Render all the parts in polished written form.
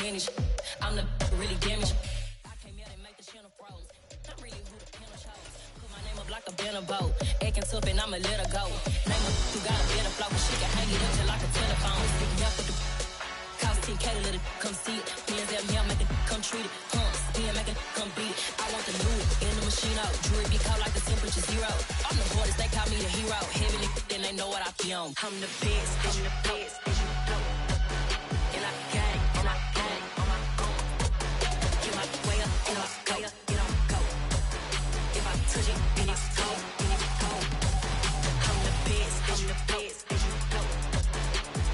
finish. I'm the really damaged. I came here to make the channel froze. I'm really who the piano shows. Put my name up like a banner boat. Acting tough and I'ma let her go. Name her who got a better flow. She can hang it up just like a telephone. Speaking up with the cost 10K to let it come see it. Hands up here, make it come treat it. Pumps, here, make it come beat it. I want the new in the machine out. Jewelry be caught like the temperature 0. I'm the hardest, they call me the hero. Heaven, then they know what I be on. I'm the best, I'm the best, and you know. And I got it, and I got it on my own. Get my way up, and I go, and I go. If I touch it, then it's cold, then it's cold. I'm the best, and the best, and you know.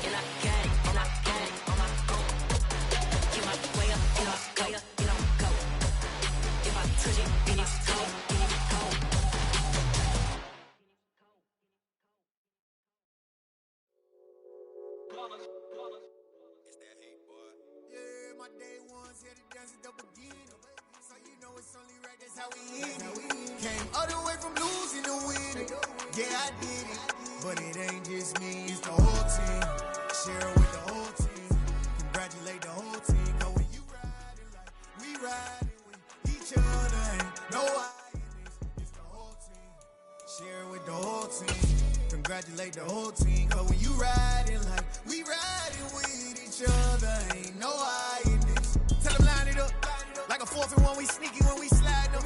And I got it, and I got it on my own. Get my way up, and I go, and I go. If I touch it, then it's cold, then it's cold. It's that hate, boy. Yeah, my day ones here to dance at the beginning. So you know it's only right, that's how we end it. Came all the way from losing to winning. Yeah, I did it. But it ain't just me, it's the whole team. Share with the whole team. Congratulate the whole team. Cause when you riding like we riding with each other, ain't no hiding. It's the whole team. Share with the whole team. Congratulate the whole team. Cause when you riding like we riding with each other, ain't no hiding. Tell them line it up. Like a 4th and 1, we sneaky when we slide them.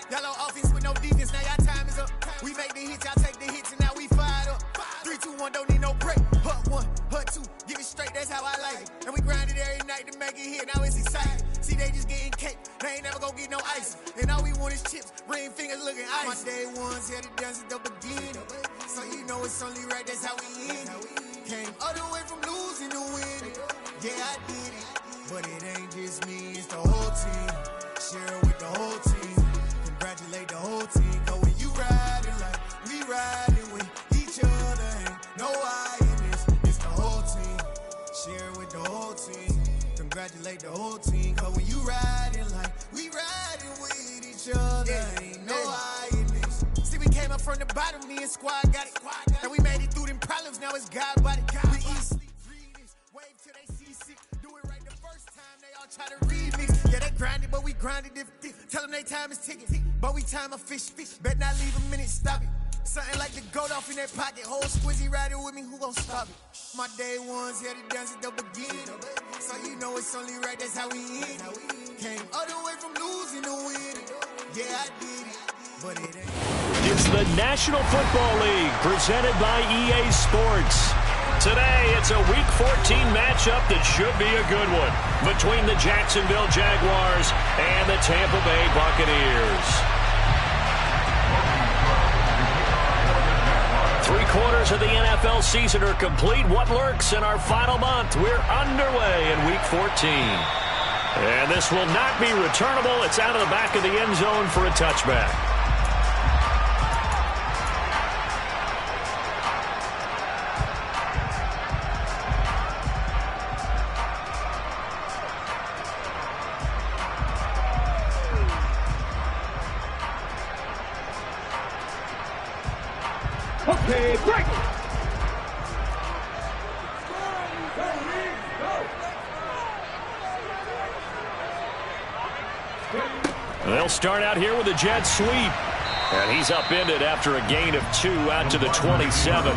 Yellow offense with no defense, now y'all time is up. We make the hits, y'all take the hits, and now we fired up. 3, 2, 1, don't need no break. Hut 1, hut 2, give it straight, that's how I like it. And we grind it every night to make it hit, now it's exciting. See, they just getting cake, they ain't never gonna get no ice. And all we want is chips, ring fingers looking ice. My day ones here to dance at the beginning. So you know it's only right, that's how we end it. Came all the way from losing to winning. Yeah, I did it. But it ain't just me, it's the whole team. Share with the whole team. Congratulate the whole team. Cause when you riding like we riding with each other, ain't no hiding. It's the whole team. Share with the whole team. Congratulate the whole team. Cause when you riding like we riding with each other, ain't no hiding. See, we came up from the bottom, me and squad got it. And we made it through them problems, now it's God body. We eat, sleep, breathe this, wave till they see sick. Do it right the first time, they all try to remix. Yeah, they grinded, but we grinded if tell them they time is ticking. But we time a fish. Bet not leave a minute, stop it. Something like the goat off in their pocket. Whole squizzy riding with me, who gon' stop it? My day ones here to dance at the beginning. So you know it's only right, that's how we end it. Came all the way from losing to winning. Yeah, I did it, but it ain't. It's the National Football League presented by EA Sports. Today, it's a Week 14 matchup that should be a good one between the Jacksonville Jaguars and the Tampa Bay Buccaneers. 3/4 of the NFL season are complete. What lurks in our final month? We're underway in Week 14. And this will not be returnable. It's out of the back of the end zone for a touchback. Okay, break! They'll start out here with a jet sweep. And he's upended after a gain of 2 out to the 27.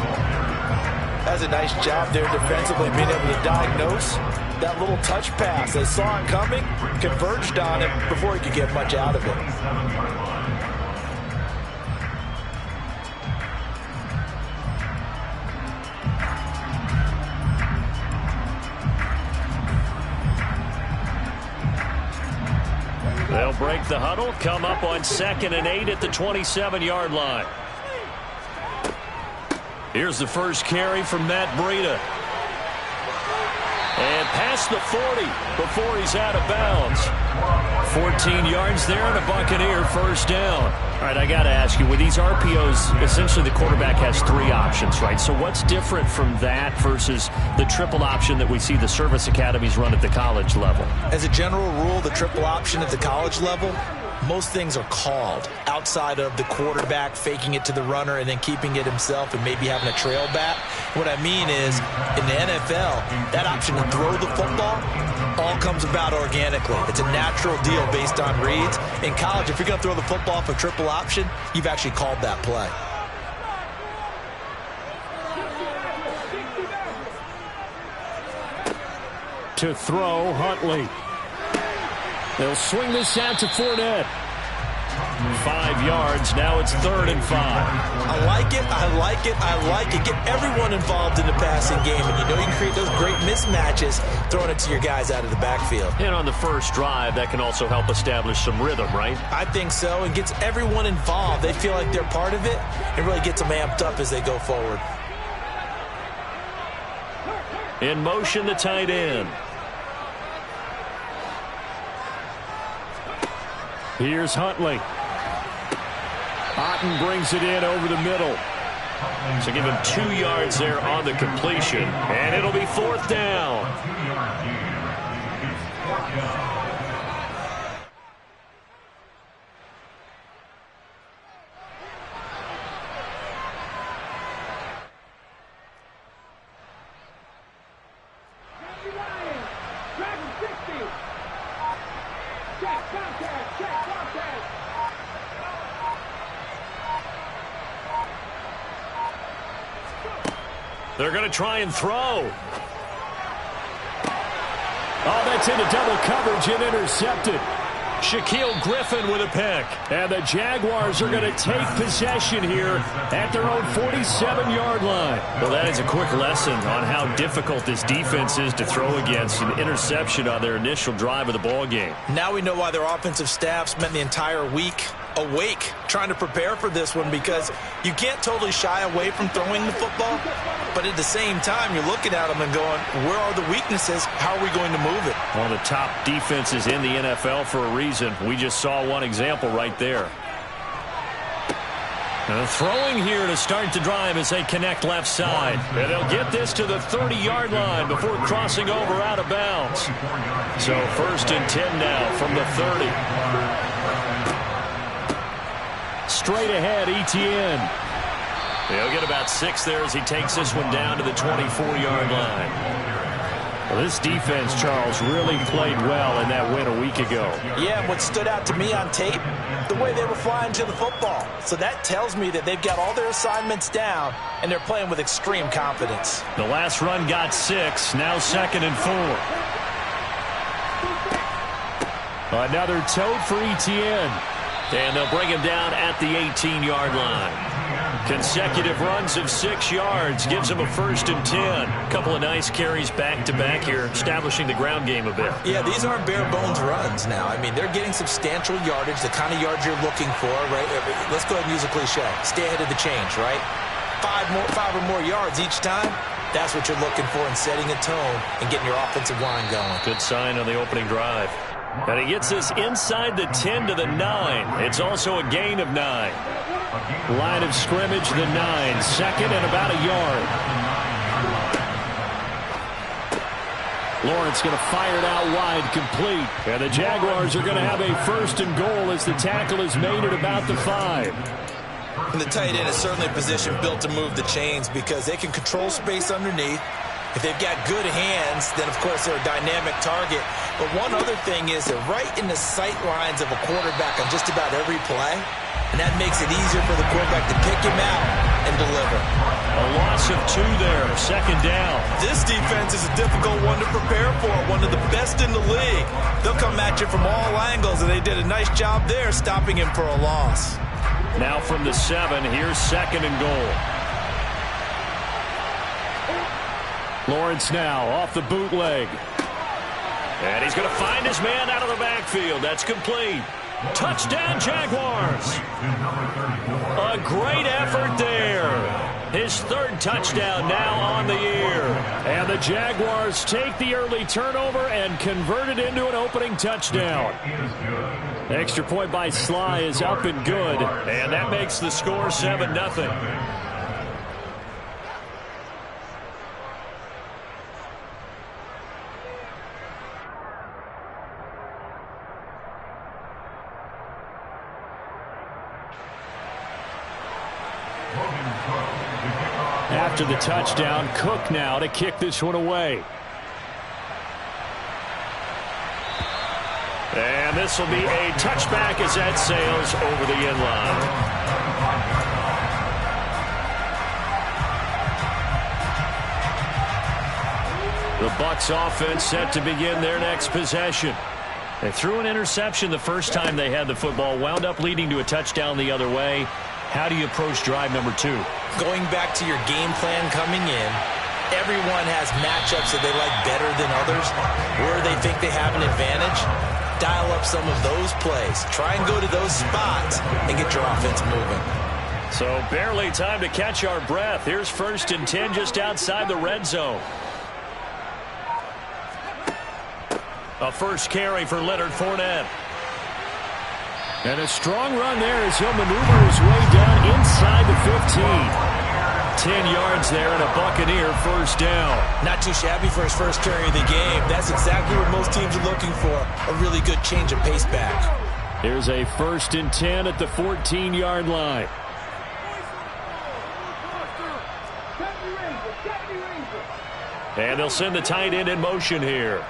That's a nice job there defensively, being able to diagnose that little touch pass. They saw it coming, converged on it before he could get much out of it. They'll break the huddle, come up on 2nd and 8 at the 27-yard line. Here's the first carry from Matt Breida. And past the 40 before he's out of bounds. 14 yards there and a Buccaneer first down. All right, I got to ask you, with these RPOs, essentially the quarterback has 3 options, right? So what's different from that versus the triple option that we see the service academies run at the college level? As a general rule, the triple option at the college level, most things are called outside of the quarterback faking it to the runner and then keeping it himself and maybe having a trail back. What I mean is, in the NFL, that option to throw the football all comes about organically. It's a natural deal based on reads. In college, if you're going to throw the football off a triple option, you've actually called that play. To throw, Huntley. They'll swing this out to Fournette. 5 yards. Now it's 3rd and 5. I like it. I like it. I like it. Get everyone involved in the passing game, and you know you can create those great mismatches throwing it to your guys out of the backfield. And on the first drive, that can also help establish some rhythm, right? I think so. It gets everyone involved. They feel like they're part of it. It really gets them amped up as they go forward. In motion, the tight end. Here's Huntley. Otten brings it in over the middle. So give him 2 yards there on the completion. And it'll be 4th down. They're going to try and throw. Oh, that's into double coverage and intercepted. Shaquille Griffin with a pick. And the Jaguars are going to take possession here at their own 47-yard line. Well, that is a quick lesson on how difficult this defense is to throw against. An interception on their initial drive of the ball game. Now we know why their offensive staff spent the entire week awake trying to prepare for this one, because you can't totally shy away from throwing the football, but at the same time you're looking at them and going, where are the weaknesses? How are we going to move it? One of the top defenses in the NFL for a reason. We just saw one example right there. And throwing here to start the drive as they connect left side. And they'll get this to the 30-yard line before crossing over out of bounds. So 1st and 10 now from the 30. Straight ahead, Etienne. He'll get about 6 there as he takes this one down to the 24-yard line. Well, this defense, Charles, really played well in that win a week ago. Yeah, and what stood out to me on tape, the way they were flying to the football. So that tells me that they've got all their assignments down, and they're playing with extreme confidence. The last run got 6, now 2nd and 4. Another tote for Etienne. And they'll bring him down at the 18-yard line. Consecutive runs of 6 yards gives him a 1st and 10. A couple of nice carries back-to-back here, establishing the ground game a bit. Yeah, these aren't bare-bones runs now. I mean, they're getting substantial yardage, the kind of yards you're looking for, right? Let's go ahead and use a cliche. Stay ahead of the change, right? 5 or more yards each time. That's what you're looking for in setting a tone and getting your offensive line going. Good sign on the opening drive. And he gets this inside the 10 to the 9. It's also a gain of 9. Line of scrimmage, the 9. 2nd and about a yard. Lawrence going to fire it out wide, complete. And the Jaguars are going to have a 1st and goal as the tackle is made at about the 5. And the tight end is certainly a position built to move the chains because they can control space underneath. If they've got good hands, then, of course, they're a dynamic target. But one other thing is they're right in the sight lines of a quarterback on just about every play, and that makes it easier for the quarterback to pick him out and deliver. A loss of 2 there, 2nd down. This defense is a difficult one to prepare for, one of the best in the league. They'll come at you from all angles, and they did a nice job there stopping him for a loss. Now from the 7, here's 2nd and goal. Lawrence now off the bootleg. And he's going to find his man out of the backfield. That's complete. Touchdown, Jaguars. A great effort there. His 3rd touchdown now on the year. And the Jaguars take the early turnover and convert it into an opening touchdown. Extra point by Sly is up and good. And that makes the score 7-0. After the touchdown, Cook now to kick this one away. And this will be a touchback as that sails over the end line. The Bucs offense set to begin their next possession. They threw an interception the first time they had the football, wound up leading to a touchdown the other way. How do you approach drive number 2? Going back to your game plan coming in, everyone has matchups that they like better than others. Where they think they have an advantage, dial up some of those plays. Try and go to those spots and get your offense moving. So barely time to catch our breath. Here's 1st and 10 just outside the red zone. A first carry for Leonard Fournette. And a strong run there as he'll maneuver his way down inside the 15. 10 yards there and a Buccaneer first down. Not too shabby for his first carry of the game. That's exactly what most teams are looking for. A really good change of pace back. Here's a 1st and 10 at the 14-yard line. And they'll send the tight end in motion here.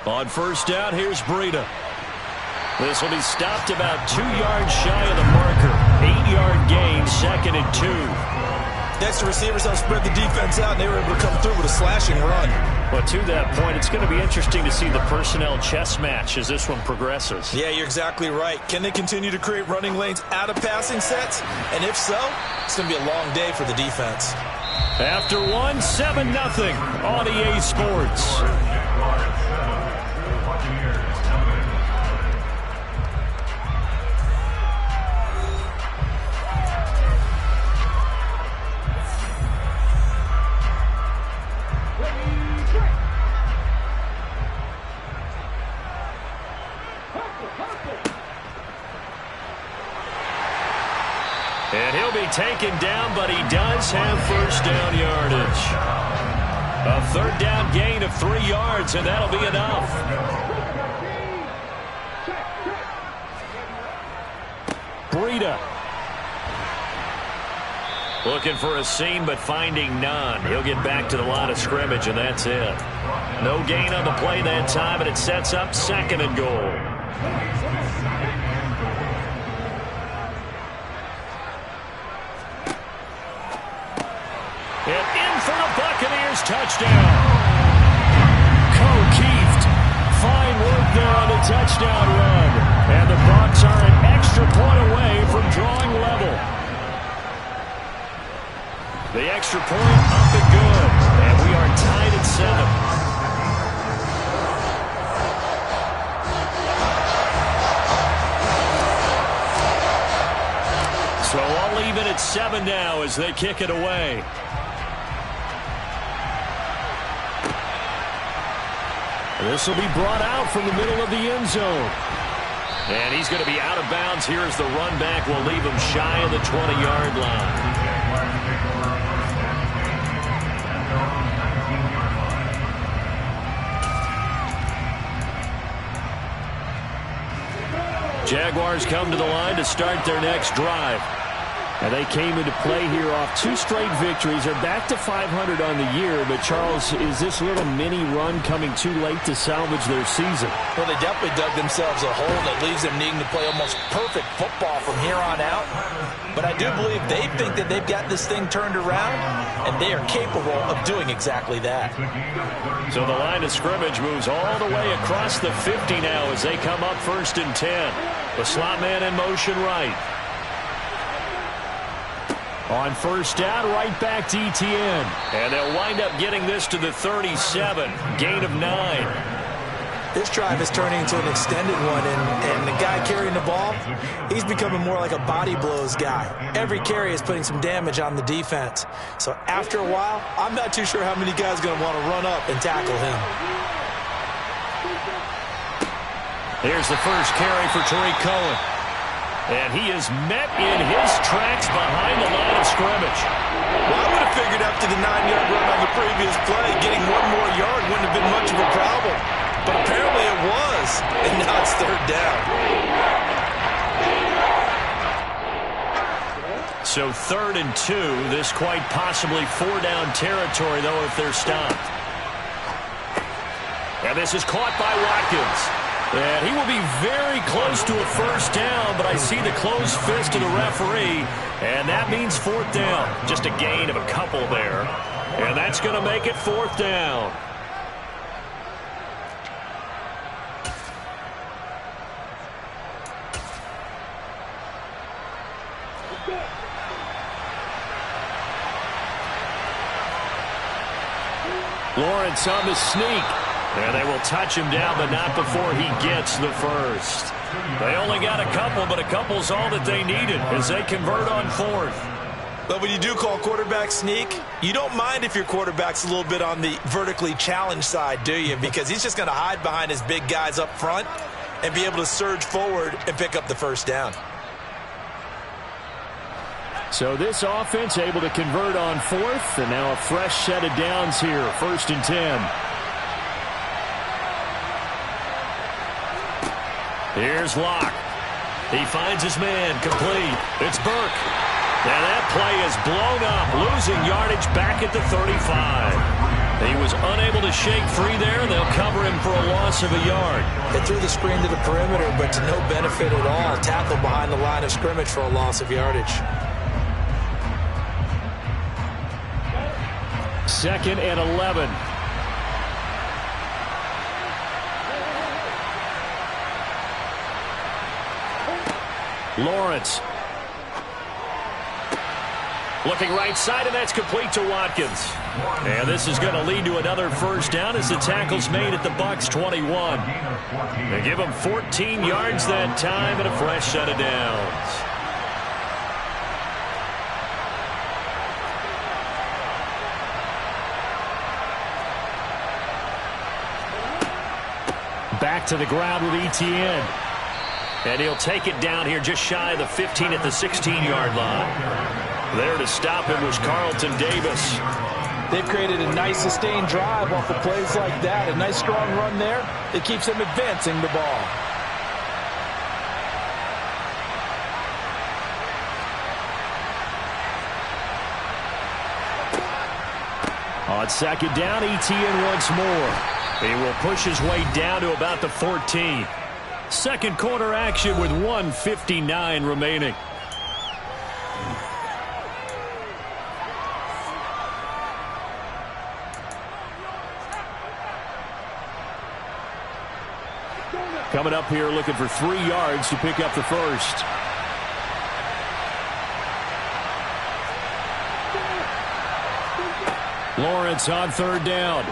On first down, here's Breida. This will be stopped about 2 yards shy of the marker. 8-yard gain, 2nd and 2. Next, the receivers help spread the defense out, and they were able to come through with a slashing run. Well, to that point, it's going to be interesting to see the personnel chess match as this one progresses. Yeah, you're exactly right. Can they continue to create running lanes out of passing sets? And if so, it's going to be a long day for the defense. After 7-0 on EA Sports. And he'll be taken down, but he does have first down yardage. A 3rd down gain of 3 yards, and that'll be enough. Breida. Looking for a seam, but finding none. He'll get back to the line of scrimmage, and that's it. No gain on the play that time, and it sets up 2nd and goal. And in for the Buccaneers touchdown. O'Keefe. Fine work there on the touchdown run. And the Bucs are an extra point away from drawing level. The extra point up and good. And we are tied at 7. So I'll leave it at 7 now as they kick it away. This will be brought out from the middle of the end zone. And he's going to be out of bounds here as the run back will leave him shy of the 20-yard line. Jaguars come to the line to start their next drive. And they came into play here off 2 straight victories. They're back to 500 on the year. But, Charles, is this little mini run coming too late to salvage their season? Well, they definitely dug themselves a hole that leaves them needing to play almost perfect football from here on out. But I do believe they think that they've got this thing turned around, and they are capable of doing exactly that. So the line of scrimmage moves all the way across the 50 now as they come up 1st and 10. The slot man in motion right. On first down, right back to Etienne. And they'll wind up getting this to the 37. Gain of 9. This drive is turning into an extended one, and the guy carrying the ball, he's becoming more like a body blows guy. Every carry is putting some damage on the defense. So after a while, I'm not too sure how many guys are going to want to run up and tackle him. Here's the first carry for Tariq Cohen. And he is met in his tracks behind the line of scrimmage. Well, I would have figured after the 9-yard run on the previous play, getting 1 more yard wouldn't have been much of a problem. But apparently it was, and now it's 3rd down. So 3rd and 2. This quite possibly 4-down territory, though, if they're stopped. And this is caught by Watkins. And he will be very close to a first down, but I see the closed fist of the referee, and that means fourth down. Just a gain of a couple there. And that's going to make it fourth down. Lawrence on the sneak. And they will touch him down, but not before he gets the first. They only got a couple, but a couple's all that they needed as they convert on fourth. But when you do call quarterback sneak, you don't mind if your quarterback's a little bit on the vertically challenged side, do you? Because he's just going to hide behind his big guys up front and be able to surge forward and pick up the first down. So this offense able to convert on fourth, and now a fresh set of downs here, 1st and 10. Here's Locke. He finds his man, complete. It's Burke. And that play is blown up, losing yardage back at the 35. He was unable to shake free there. They'll cover him for a loss of a yard. They threw the screen to the perimeter, but to no benefit at all. Tackle behind the line of scrimmage for a loss of yardage. 2nd and 11. Lawrence. Looking right side, and that's complete to Watkins. And this is going to lead to another first down as the tackle's made at the Bucs 21. They give him 14 yards that time and a fresh set of downs. Back to the ground with Etienne. And he'll take it down here just shy of the 15 at the 16-yard line. There to stop him was Carlton Davis. They've created a nice sustained drive off of plays like that. A nice strong run there that keeps them advancing the ball. On 2nd down, Etienne once more. He will push his way down to about the 14. Second quarter action with 1:59 remaining. Coming up here looking for 3 yards to pick up the first. Lawrence on 3rd down.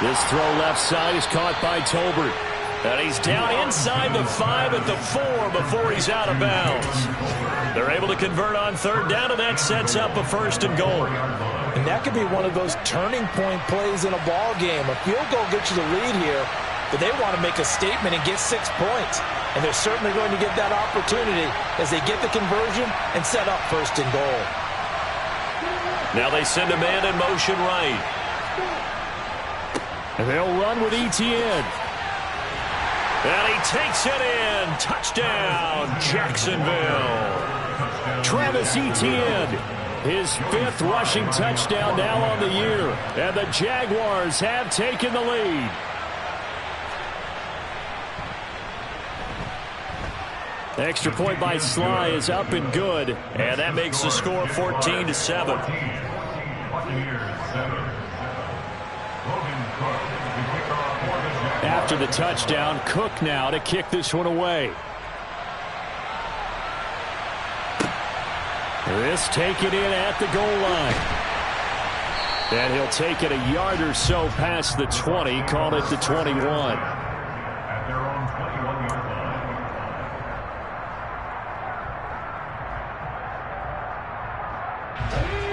This throw left side is caught by Tolbert. And he's down inside the 5 at the 4 before he's out of bounds. They're able to convert on 3rd down, and that sets up a 1st and goal. And that could be one of those turning point plays in a ball game. A field goal gets you the lead here, but they want to make a statement and get 6 points. And they're certainly going to get that opportunity as they get the conversion and set up 1st and goal. Now they send a man in motion right. And they'll run with Etienne. And he takes it in. Touchdown, Jacksonville. Travis Etienne, his 5th rushing touchdown now on the year. And the Jaguars have taken the lead. Extra point by Sly is up and good. And that makes the score 14-7. After the touchdown, Cook now to kick this one away. This taken in at the goal line. And he'll take it a yard or so past the 20, call it the 21.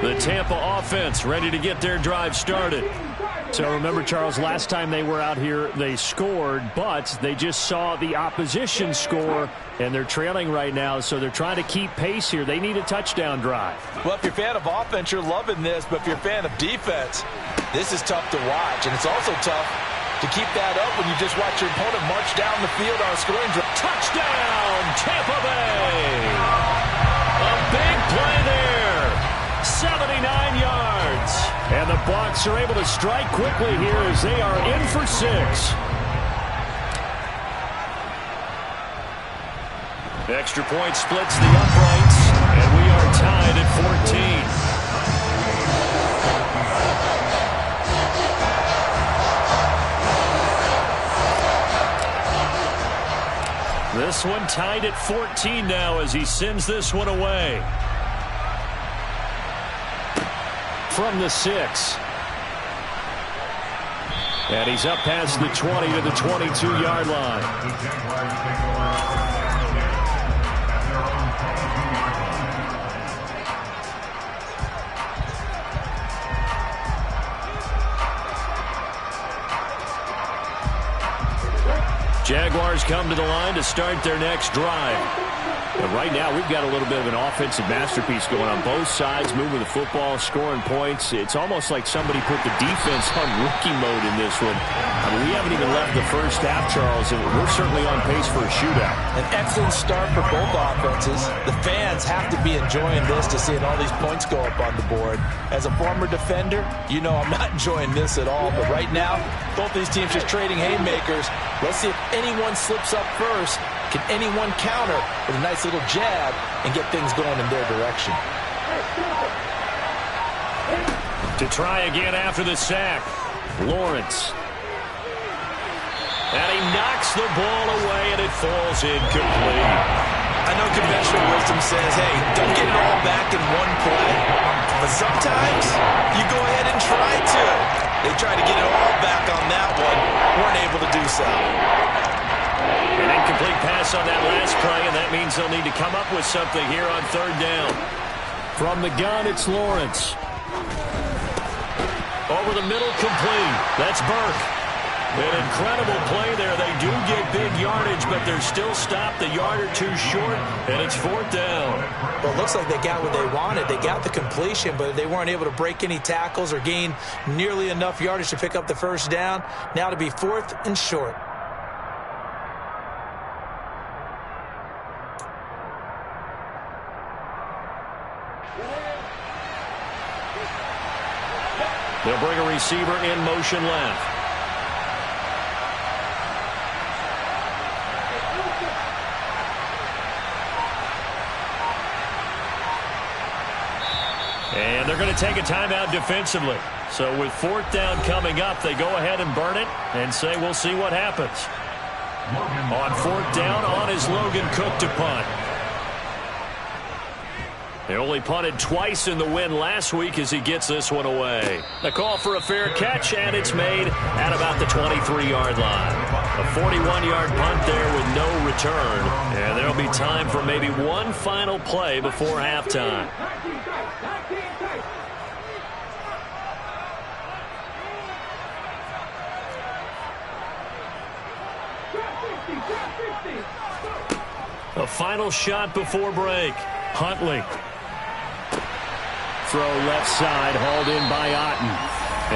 The Tampa offense ready to get their drive started. So remember, Charles, last time they were out here, they scored, but they just saw the opposition score, and they're trailing right now, so they're trying to keep pace here. They need a touchdown drive. Well, if you're a fan of offense, you're loving this, but if you're a fan of defense, this is tough to watch, and it's also tough to keep that up when you just watch your opponent march down the field on a scoring drive. Touchdown, Tampa Bay! A big play there. 79 yards. And the Bucs are able to strike quickly here as they are in for 6. Extra point splits the uprights, and we are tied at 14. This one tied at 14 now as he sends this one away. From the 6. And he's up past the 20 to the 22-yard line. Jaguars come to the line to start their next drive. But right now, we've got a little bit of an offensive masterpiece going on both sides, moving the football, scoring points. It's almost like somebody put the defense on rookie mode in this one. I mean, we haven't even left the first half, Charles, and we're certainly on pace for a shootout. An excellent start for both offenses. The fans have to be enjoying this to seeing all these points go up on the board. As a former defender, you know I'm not enjoying this at all. But right now, both these teams just trading haymakers. Let's see if anyone slips up first. Can anyone counter with a nice little jab and get things going in their direction? To try again after the sack, Lawrence. And he knocks the ball away, and it falls incomplete. I know conventional wisdom says, hey, don't get it all back in one play. But sometimes you go ahead and try to. They tried to get it all back on that one. Weren't able to do so. An incomplete pass on that last play, and that means they'll need to come up with something here on third down. From the gun, it's Lawrence. Over the middle, complete. That's Burke. An incredible play there. They do get big yardage, but they're still stopped a yard or two short, and it's fourth down. Well, it looks like they got what they wanted. They got the completion, but they weren't able to break any tackles or gain nearly enough yardage to pick up the first down. Now to be fourth and short. They'll bring a receiver in motion left. And they're going to take a timeout defensively. So with fourth down coming up, they go ahead and burn it and say we'll see what happens. On fourth down, on is Logan Cook to punt. They only punted twice in the win last week as he gets this one away. The call for a fair catch, and it's made at about the 23-yard line. A 41-yard punt there with no return. And there'll be time for maybe one final play before halftime. A final shot before break. Huntley. Throw left side, hauled in by Otten.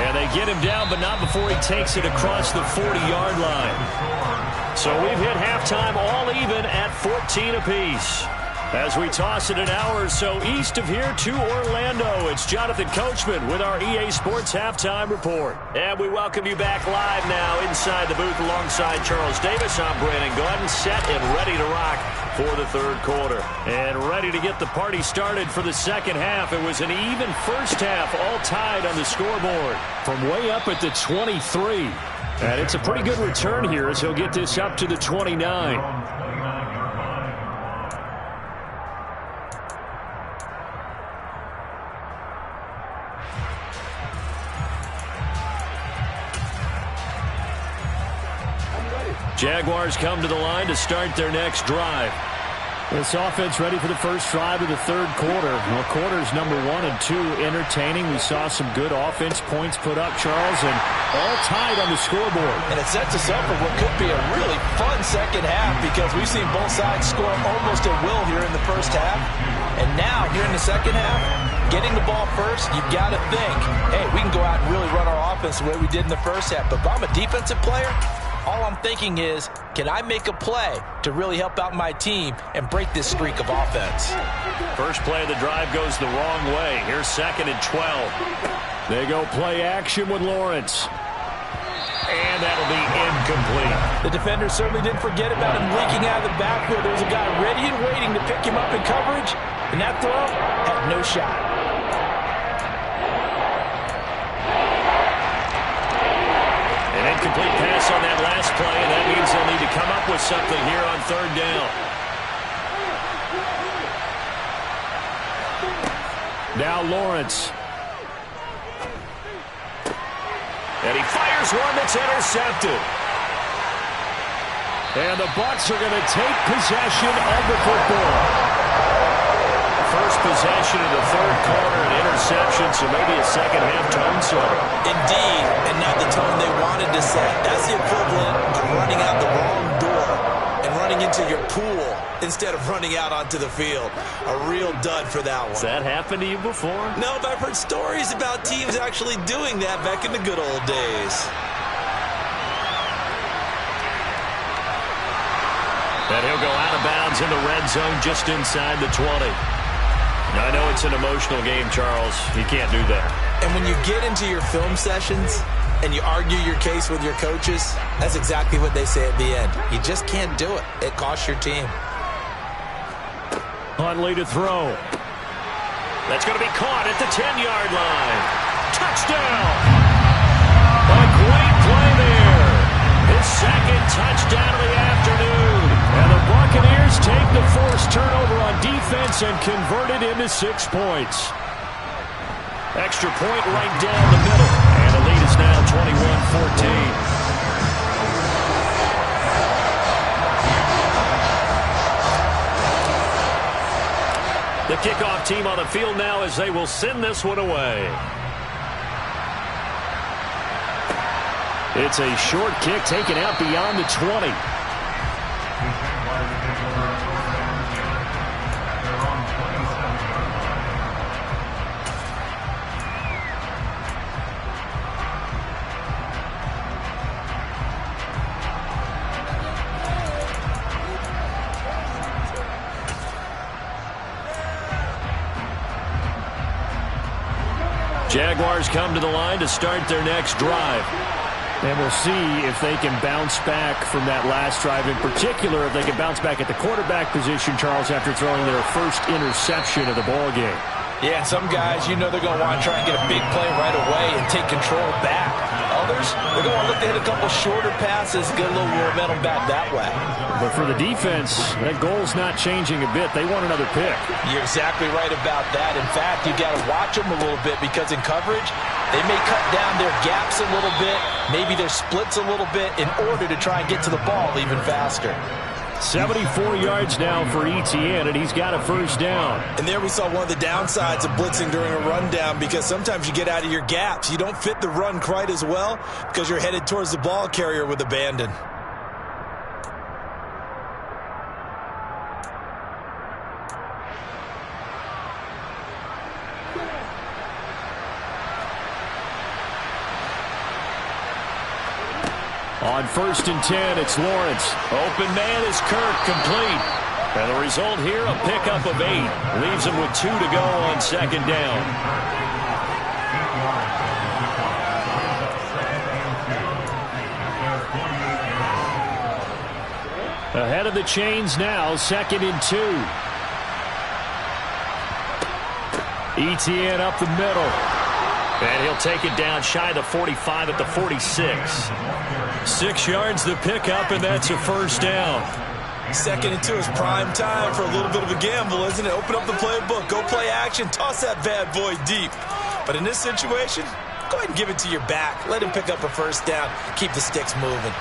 And they get him down, but not before he takes it across the 40-yard line. So we've hit halftime all even at 14 apiece. As we toss it an hour or so east of here to Orlando, it's Jonathan Coachman with our EA Sports Halftime Report. And we welcome you back live now inside the booth alongside Charles Davis. I'm Brandon Gordon, set and ready to rock for the third quarter. And ready to get the party started for the second half. It was an even first half, all tied on the scoreboard from way up at the 23. And it's a pretty good return here as he'll get this up to the 29. Jaguars come to the line to start their next drive. This offense ready for the first drive of the third quarter. Well, quarters number 1 and 2 entertaining. We saw some good offense points put up, Charles, and all tied on the scoreboard. And it sets us up for what could be a really fun second half because we've seen both sides score almost at will here in the first half. And now, here in the second half, getting the ball first, you've got to think, hey, we can go out and really run our offense the way we did in the first half. But if I'm a defensive player, all I'm thinking is, can I make a play to really help out my team and break this streak of offense? First play of the drive goes the wrong way. Here's second and 12. They go play action with Lawrence. And that'll be incomplete. The defender certainly didn't forget about him leaking out of the backfield. There was a guy ready and waiting to pick him up in coverage, and that throw had no shot. An incomplete pass on that last play, and that means they'll need to come up with something here on third down. Now Lawrence. And he fires one that's intercepted. And the Bucs are going to take possession of the football. First possession of the third quarter, an interception, so maybe a second-half tone setter. Indeed, and not the tone they wanted to set. That's the equivalent of running out the wrong door and running into your pool instead of running out onto the field. A real dud for that one. Has that happened to you before? No, but I've heard stories about teams actually doing that back in the good old days. And he'll go out of bounds in the red zone just inside the 20. Now, I know it's an emotional game, Charles. You can't do that. And when you get into your film sessions and you argue your case with your coaches, that's exactly what they say at the end. You just can't do it. It costs your team. Huntley to throw. That's going to be caught at the 10-yard line. Touchdown! A great play there. His second touchdown of the afternoon. And the Buccaneers take the forced turnover on defense and convert it into 6 points. Extra point right down the middle. And the lead is now 21-14. The kickoff team on the field now as they will send this one away. It's a short kick taken out beyond the 20. Jaguars come to the line to start their next drive. And we'll see if they can bounce back from that last drive. In particular, if they can bounce back at the quarterback position, Charles, after throwing their first interception of the ballgame. Yeah, and some guys, you know they're going to want to try and get a big play right away and take control back. Others, they're going to look to hit a couple shorter passes, get a little momentum back that way. But for the defense, that goal's not changing a bit. They want another pick. You're exactly right about that. In fact, you got to watch them a little bit because in coverage, they may cut down their gaps a little bit, maybe their splits a little bit in order to try and get to the ball even faster. 74 yards now for Etienne, and he's got a first down. And there we saw one of the downsides of blitzing during a rundown because sometimes you get out of your gaps. You don't fit the run quite as well because you're headed towards the ball carrier with abandon. On 1st and 10, it's Lawrence. Open man is Kirk, complete. And the result here, a pickup of 8. Leaves him with 2 to go on 2nd down. Ahead of the chains now, 2nd and 2. Etienne up the middle. And he'll take it down shy of the 45 at the 46. 6 yards the pickup, and that's a first down. 2nd and 2 is prime time for a little bit of a gamble, isn't it? Open up the playbook, go play action, toss that bad boy deep. But in this situation, go ahead and give it to your back. Let him pick up a first down. Keep the sticks moving.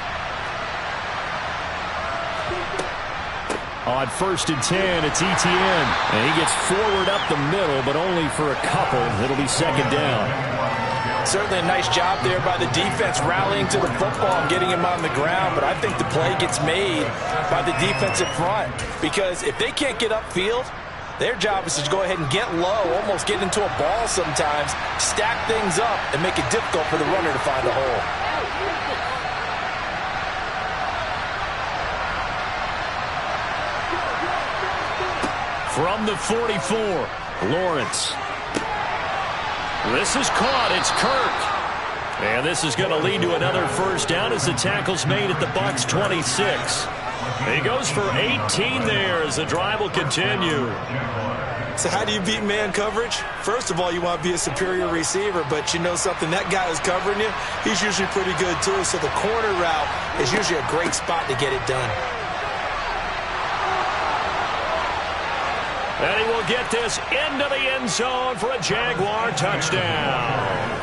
On 1st and 10, it's Etienne. And he gets forward up the middle, but only for a couple. It'll be 2nd down. Certainly a nice job there by the defense rallying to the football and getting him on the ground, but I think the play gets made by the defensive front because if they can't get upfield, their job is to go ahead and get low, almost get into a ball sometimes, stack things up, and make it difficult for the runner to find a hole. From the 44, Lawrence. This is caught. It's Kirk. And this is going to lead to another first down as the tackle's made at the Bucs 26. He goes for 18 there as the drive will continue. So how do you beat man coverage? First of all, you want to be a superior receiver, but you know something, that guy who's covering you, he's usually pretty good too. So the corner route is usually a great spot to get it done. And he will get this into the end zone for a Jaguar touchdown.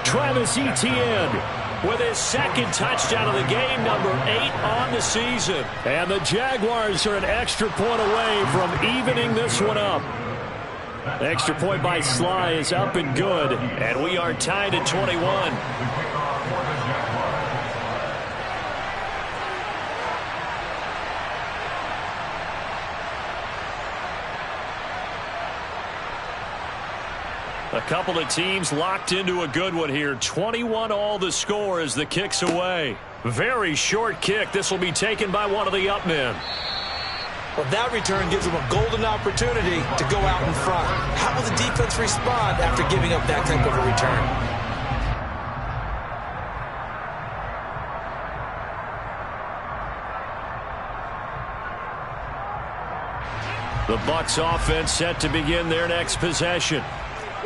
Travis Etienne with his second touchdown of the game, number 8 on the season. And the Jaguars are an extra point away from evening this one up. Extra point by Sly is up and good, and we are tied at 21. A couple of teams locked into a good one here. 21 all the score as the kick's away. Very short kick. This will be taken by one of the up men. Well, that return gives them a golden opportunity to go out in front. How will the defense respond after giving up that type of a return? The Bucs offense set to begin their next possession.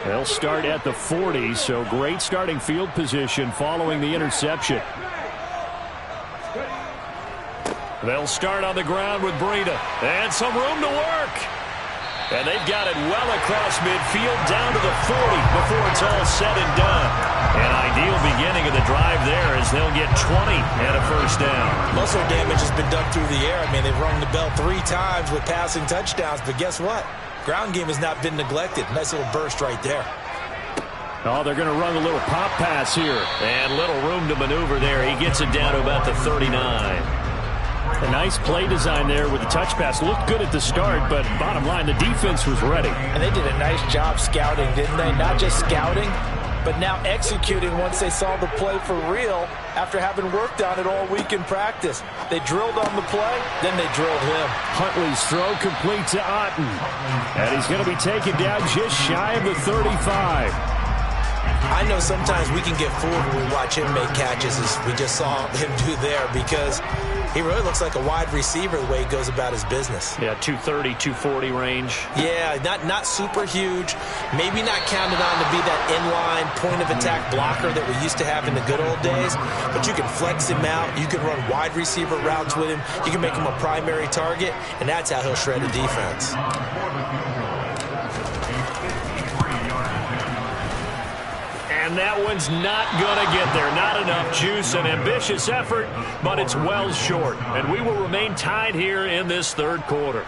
They'll start at the 40, so great starting field position following the interception. They'll start on the ground with Breida. And some room to work. And they've got it well across midfield down to the 40 before it's all said and done. An ideal beginning of the drive there as they'll get 20 and a first down. Muscle damage has been done through the air. I mean, they've rung the bell 3 times with passing touchdowns, but guess what? Ground game has not been neglected. Nice little burst right there. Oh, they're going to run a little pop pass here. And little room to maneuver there. He gets it down to about the 39. A nice play design there with the touch pass. Looked good at the start, but bottom line, the defense was ready. And they did a nice job scouting, didn't they? Not just scouting, but now executing once they saw the play for real after having worked on it all week in practice. They drilled on the play, then they drilled him. Huntley's throw complete to Otten. And he's going to be taken down just shy of the 35. I know sometimes we can get fooled when we watch him make catches, as we just saw him do there, because he really looks like a wide receiver the way he goes about his business. Yeah, 230, 240 range. Yeah, not super huge. Maybe not counted on to be that inline point-of-attack blocker that we used to have in the good old days. But you can flex him out. You can run wide receiver routes with him. You can make him a primary target, and that's how he'll shred a defense. And that one's not going to get there. Not enough juice. An ambitious effort, but it's well short. And we will remain tied here in this third quarter.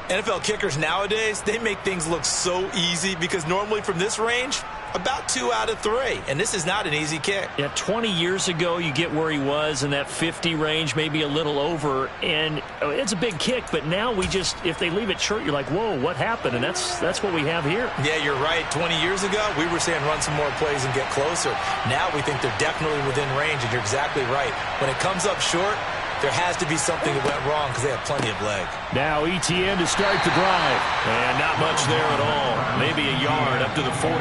NFL kickers nowadays, they make things look so easy because normally from this range, about 2 out of 3. And this is not an easy kick. Yeah, 20 years ago, you get where he was in that 50 range, maybe a little over. And it's a big kick, but now we just, if they leave it short, you're like, whoa, what happened? And that's what we have here. Yeah, you're right. 20 years ago, we were saying run some more plays and get closer. Now we think they're definitely within range, and you're exactly right. When it comes up short, there has to be something that went wrong because they have plenty of leg. Now ETN to start the drive. And not much there at all. Maybe a yard up to the 43.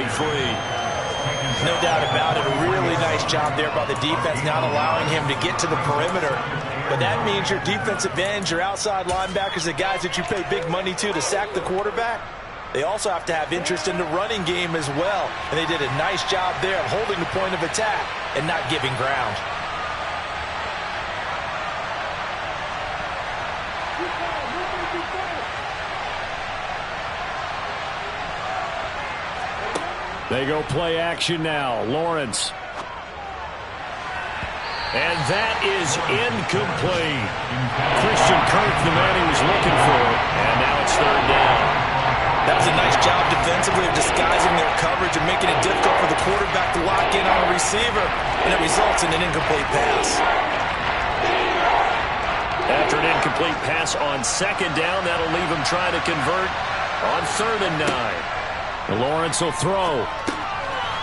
No doubt about it. A really nice job there by the defense, not allowing him to get to the perimeter. But that means your defensive ends, your outside linebackers, the guys that you pay big money to sack the quarterback, they also have to have interest in the running game as well. And they did a nice job there of holding the point of attack and not giving ground. They go play action now. Lawrence. And that is incomplete. Christian Kirk, the man he was looking for. And now it's third down. That was a nice job defensively of disguising their coverage and making it difficult for the quarterback to lock in on a receiver. And it results in an incomplete pass. After an incomplete pass on second down, that'll leave him trying to convert on 3rd and 9. Lawrence will throw.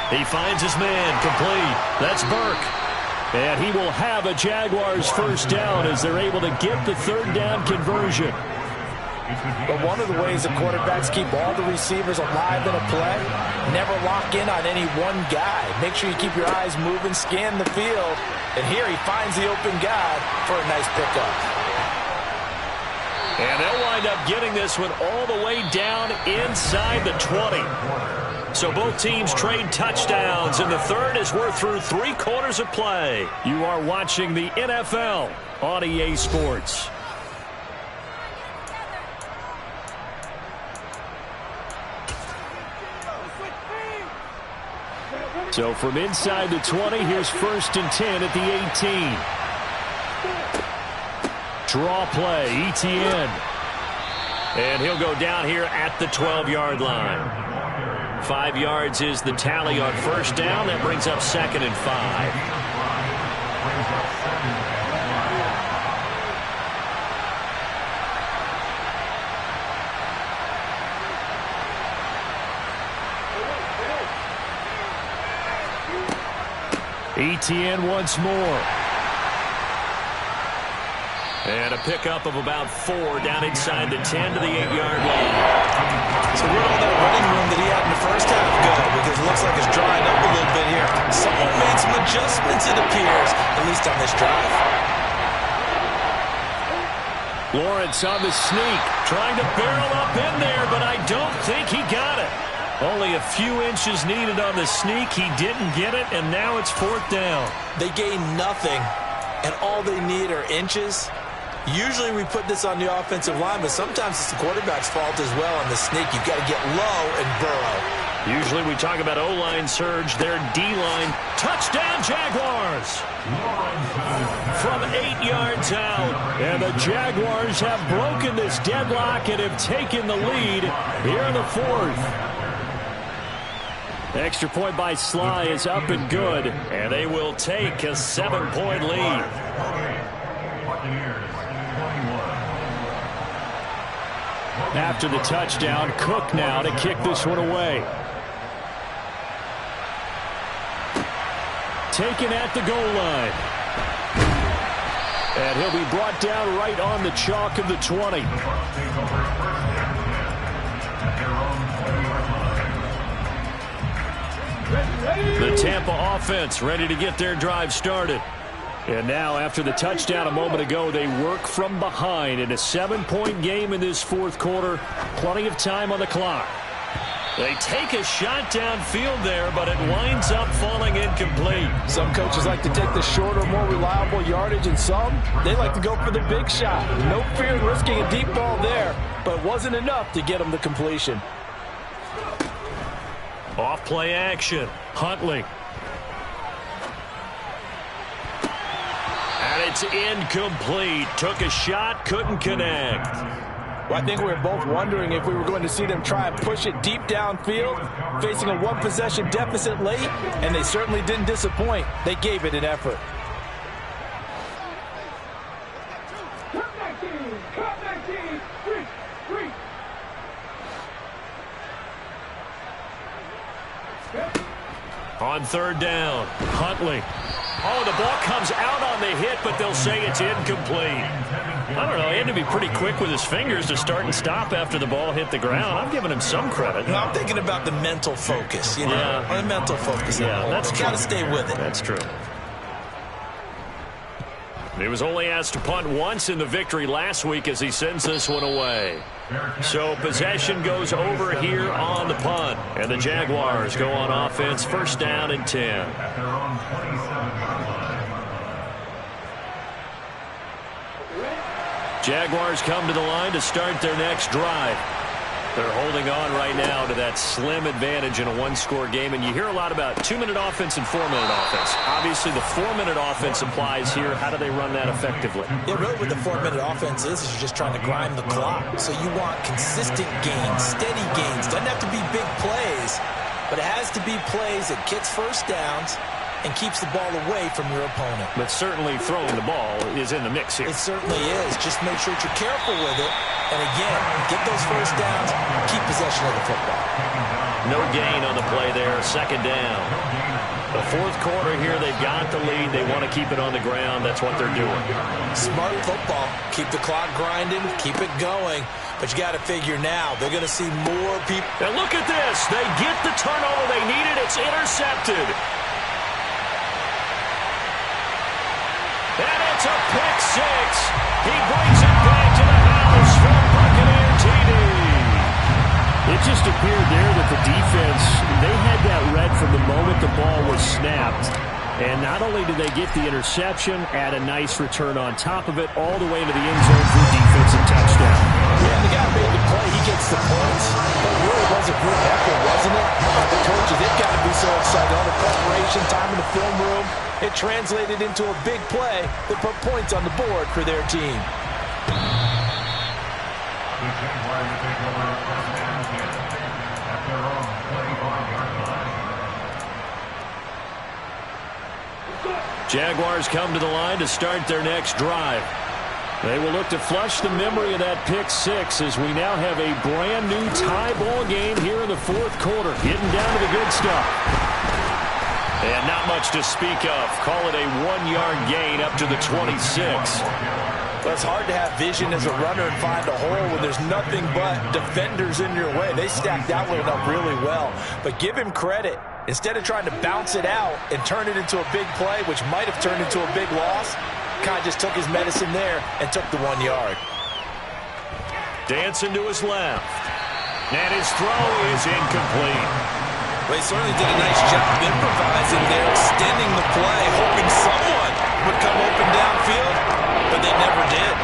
He finds his man complete. That's Burke. And he will have a Jaguars first down as they're able to get the 3rd down conversion. But one of the ways the quarterbacks keep all the receivers alive in a play, never lock in on any one guy. Make sure you keep your eyes moving, scan the field. And here he finds the open guy for a nice pickup. And they'll wind up getting this one all the way down inside the 20. So both teams trade touchdowns in the third as we're through 3 quarters of play. You are watching the NFL on EA Sports. So from inside the 20, here's 1st and 10 at the 18. Draw play, ETN. And he'll go down here at the 12-yard line. 5 yards is the tally on 1st down. That brings up 2nd and 5. ETN once more. And a pickup of about 4 down inside the 10 to the 8-yard line. So where'd all that running room that he had in the first half go? Because it looks like it's drying up a little bit here. Someone made some adjustments, it appears, at least on this drive. Lawrence on the sneak, trying to barrel up in there, but I don't think he got it. Only a few inches needed on the sneak. He didn't get it, and now it's 4th down. They gain nothing, and all they need are inches. Usually we put this on the offensive line, but sometimes it's the quarterback's fault as well on the sneak. You've got to get low and burrow. Usually we talk about O-line surge, their D-line. Touchdown, Jaguars! From 8 yards out, and the Jaguars have broken this deadlock and have taken the lead here in the 4th. Extra point by Sly is up and good, and they will take a 7-point lead. After the touchdown, Cook now to kick this one away. Taken at the goal line. And he'll be brought down right on the chalk of the 20. The Tampa offense ready to get their drive started. And now, after the touchdown a moment ago, they work from behind in a 7-point game in this 4th quarter. Plenty of time on the clock. They take a shot downfield there, but it winds up falling incomplete. Some coaches like to take the shorter, more reliable yardage, and some, they like to go for the big shot. No fear in risking a deep ball there, but it wasn't enough to get them the completion. Off play action. Huntley. And it's incomplete. Took a shot, couldn't connect. Well, I think we were both wondering if we were going to see them try and push it deep downfield, facing a 1-possession deficit late, and they certainly didn't disappoint. They gave it an effort. On 3rd down, Huntley. Oh, the ball comes out on the hit, but they'll say it's incomplete. I don't know. He had to be pretty quick with his fingers to start and stop after the ball hit the ground. I'm giving him some credit. No, I'm thinking about the mental focus, you know. Yeah. The mental focus. Yeah, that's true. Got to stay with it. That's true. He was only asked to punt once in the victory last week as he sends this one away. So possession goes over here on the punt. And the Jaguars go on offense, 1st down and 10. Jaguars come to the line to start their next drive. They're holding on right now to that slim advantage in a 1-score game. And you hear a lot about 2-minute offense and 4-minute offense. Obviously, the 4-minute offense applies here. How do they run that effectively? Yeah, really what the 4-minute offense is you're just trying to grind the clock. So you want consistent gains, steady gains. Doesn't have to be big plays, but it has to be plays that gets 1st downs and keeps the ball away from your opponent. But certainly throwing the ball is in the mix here. It certainly is. Just make sure that you're careful with it. And again, get those 1st downs, keep possession of the football. No gain on the play there, 2nd down. The fourth quarter here, they've got the lead. They want to keep it on the ground. That's what they're doing. Smart football. Keep the clock grinding. Keep it going. But you got to figure now, they're going to see more people. And look at this. They get the turnover they needed. It's intercepted. And it's a pick six. He brings it back to the house for Buccaneer TD. It just appeared there that the defense, they had that read from the moment the ball was snapped. And not only did they get the interception, add a nice return on top of it, all the way into the end zone for a defensive touchdown. Yeah, the guy made the play. He gets the points. But it really was a group effort, wasn't it? The coaches, they've got to be so excited. All the preparation, time in the film room, it translated into a big play that put points on the board for their team. Jaguars come to the line to start their next drive. They will look to flush the memory of that pick six as we now have a brand new tie ball game here in the fourth quarter. Getting down to the good stuff. And not much to speak of. Call it a 1-yard gain up to the 26. Well, it's hard to have vision as a runner and find a hole when there's nothing but defenders in your way. They stacked that one up really well. But give him credit. Instead of trying to bounce it out and turn it into a big play, which might have turned into a big loss, kind of just took his medicine there and took the 1 yard. Dancing to his left. And his throw is incomplete. Well, he certainly did a nice job improvising there, extending the play, hoping someone would come open downfield, but they never did.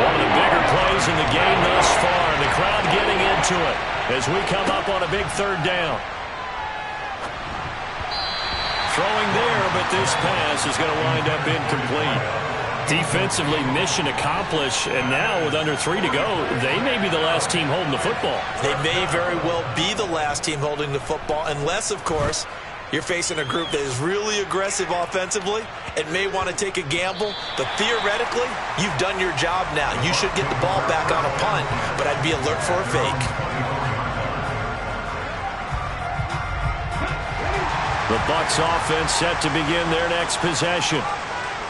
One of the bigger plays in the game thus far, and the crowd getting into it as we come up on a big third down. Throwing there, but this pass is going to wind up incomplete. Defensively, mission accomplished, and now with under 3 to go, they may be the last team holding the football. They may very well be the last team holding the football, unless, of course, you're facing a group that is really aggressive offensively and may want to take a gamble. But theoretically, you've done your job now. You should get the ball back on a punt, but I'd be alert for a fake. The Bucs offense set to begin their next possession.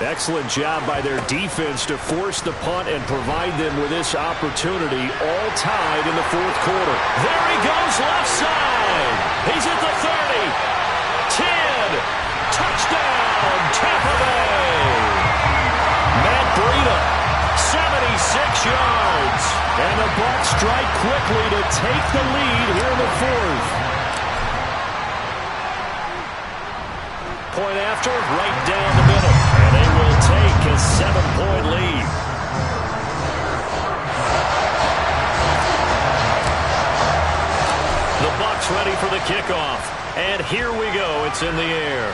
Excellent job by their defense to force the punt and provide them with this opportunity, all tied in the fourth quarter. There he goes, left side. He's at the 30, 10, touchdown, Tampa Bay. Matt Breida, 76 yards. And the Bucs strike quickly to take the lead here in the fourth. Point after, right down the middle. And they will take a 7-point lead. The Bucs ready for the kickoff. And here we go. It's in the air.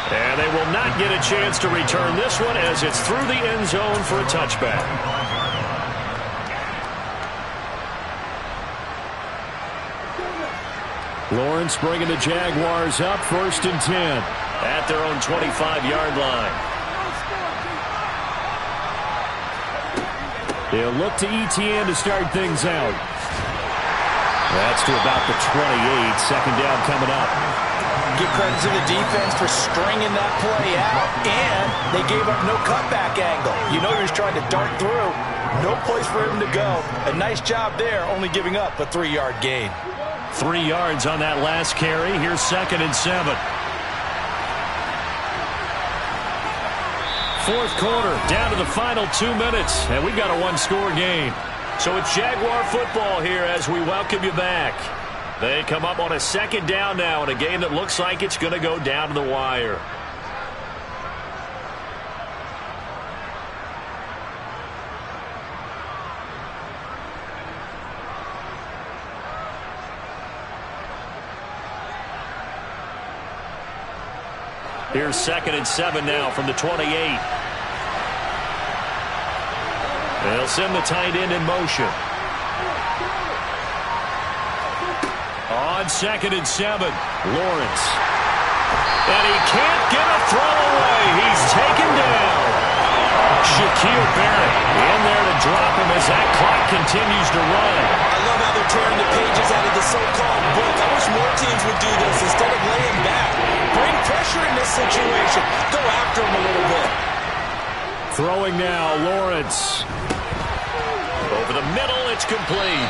And they will not get a chance to return this one as it's through the end zone for a touchback. Lawrence bringing the Jaguars up, 1st and 10 at their own 25-yard line. They'll look to ETN to start things out. That's to about the 28, 2nd down coming up. Give credit to the defense for stringing that play out, and they gave up no cutback angle. You know he was trying to dart through. No place for him to go. A nice job there, only giving up a 3-yard gain. 3 yards on that last carry. Here's 2nd and 7. Fourth quarter, down to the final 2 minutes, and we've got a 1-score game. So it's Jaguar football here as we welcome you back. They come up on a 2nd down now in a game that looks like it's going to go down to the wire. Here's 2nd and 7 now from the 28. They'll send the tight end in motion. On 2nd and 7, Lawrence. And he can't get a throw away. He's taken down. Shaquille Barrett in there to drop him as that clock continues to run. I love how they're tearing the pages out of the so-called book. I wish more teams would do this instead of laying back. Bring pressure in this situation. Go after him a little bit. Throwing now, Lawrence. Over the middle, it's complete.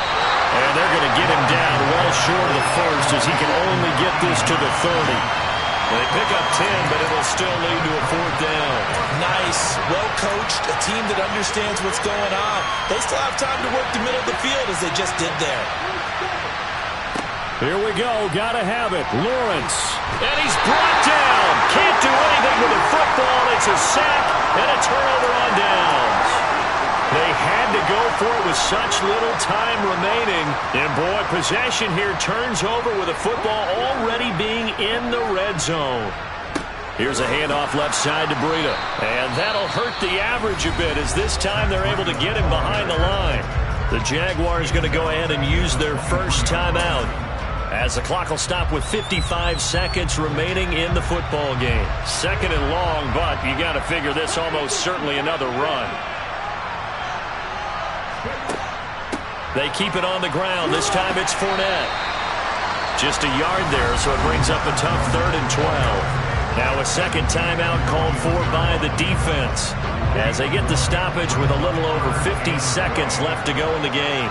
And they're going to get him down well short of the first as he can only get this to the 30. They pick up 10, but it will still lead to a 4th down. Nice, well-coached, a team that understands what's going on. They still have time to work the middle of the field as they just did there. Here we go, gotta have it. Lawrence, and he's brought down. Can't do anything with the football. It's a sack and a turnover on downs. They had to go for it with such little time remaining. And boy, possession here turns over with the football already being in the red zone. Here's a handoff left side to Breida. And that'll hurt the average a bit as this time they're able to get him behind the line. The Jaguars going to go ahead and use their first timeout as the clock will stop with 55 seconds remaining in the football game. 2nd and long, but you got to figure this almost certainly another run. They keep it on the ground. This time it's Fournette. Just a yard there, so it brings up a tough 3rd and 12. Now a second timeout called for by the defense as they get the stoppage with a little over 50 seconds left to go in the game.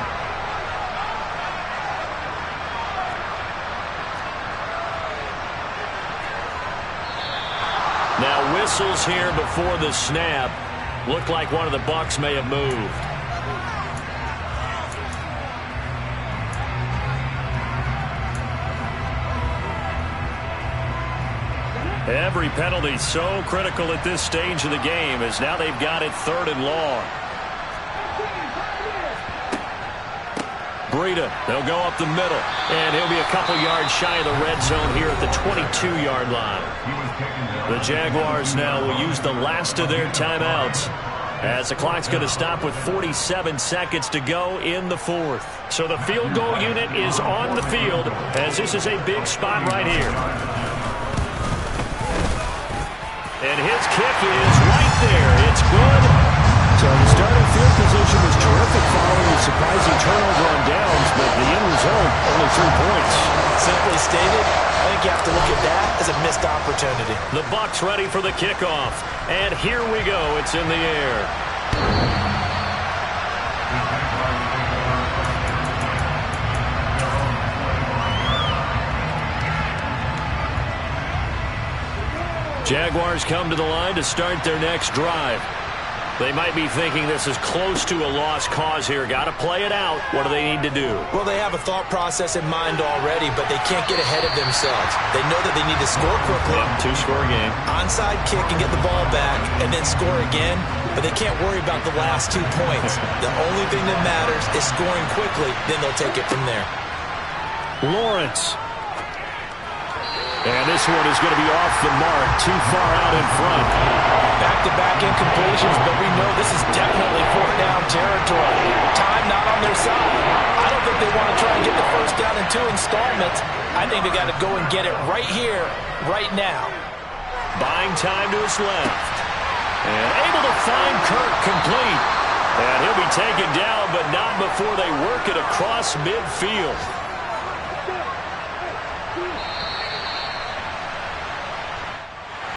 Now whistles here before the snap. Looked like one of the Bucs may have moved. Every penalty so critical at this stage of the game as now they've got it 3rd and long. Breida, they'll go up the middle, and he'll be a couple yards shy of the red zone here at the 22-yard line. The Jaguars now will use the last of their timeouts as the clock's going to stop with 47 seconds to go in the 4th. So the field goal unit is on the field as this is a big spot right here. And his kick is right there. It's good. So the starting field position was terrific following the surprising turnover on downs, but the end result, only 3 points. Simply stated, I think you have to look at that as a missed opportunity. The Bucs ready for the kickoff. And here we go. It's in the air. Jaguars come to the line to start their next drive. They might be thinking this is close to a lost cause here. Got to play it out. What do they need to do? Well, they have a thought process in mind already, but they can't get ahead of themselves. They know that they need to score quickly. Yep, 2-score game. Onside kick and get the ball back and then score again, but they can't worry about the last 2 points. The only thing that matters is scoring quickly, then they'll take it from there. Lawrence. And this one is going to be off the mark, too far out in front. Back-to-back incompletions, but we know this is definitely 4th down territory. Time not on their side. I don't think they want to try and get the first down in 2 installments. I think they got to go and get it right here, right now. Buying time to his left. And able to find Kirk complete. And he'll be taken down, but not before they work it across midfield.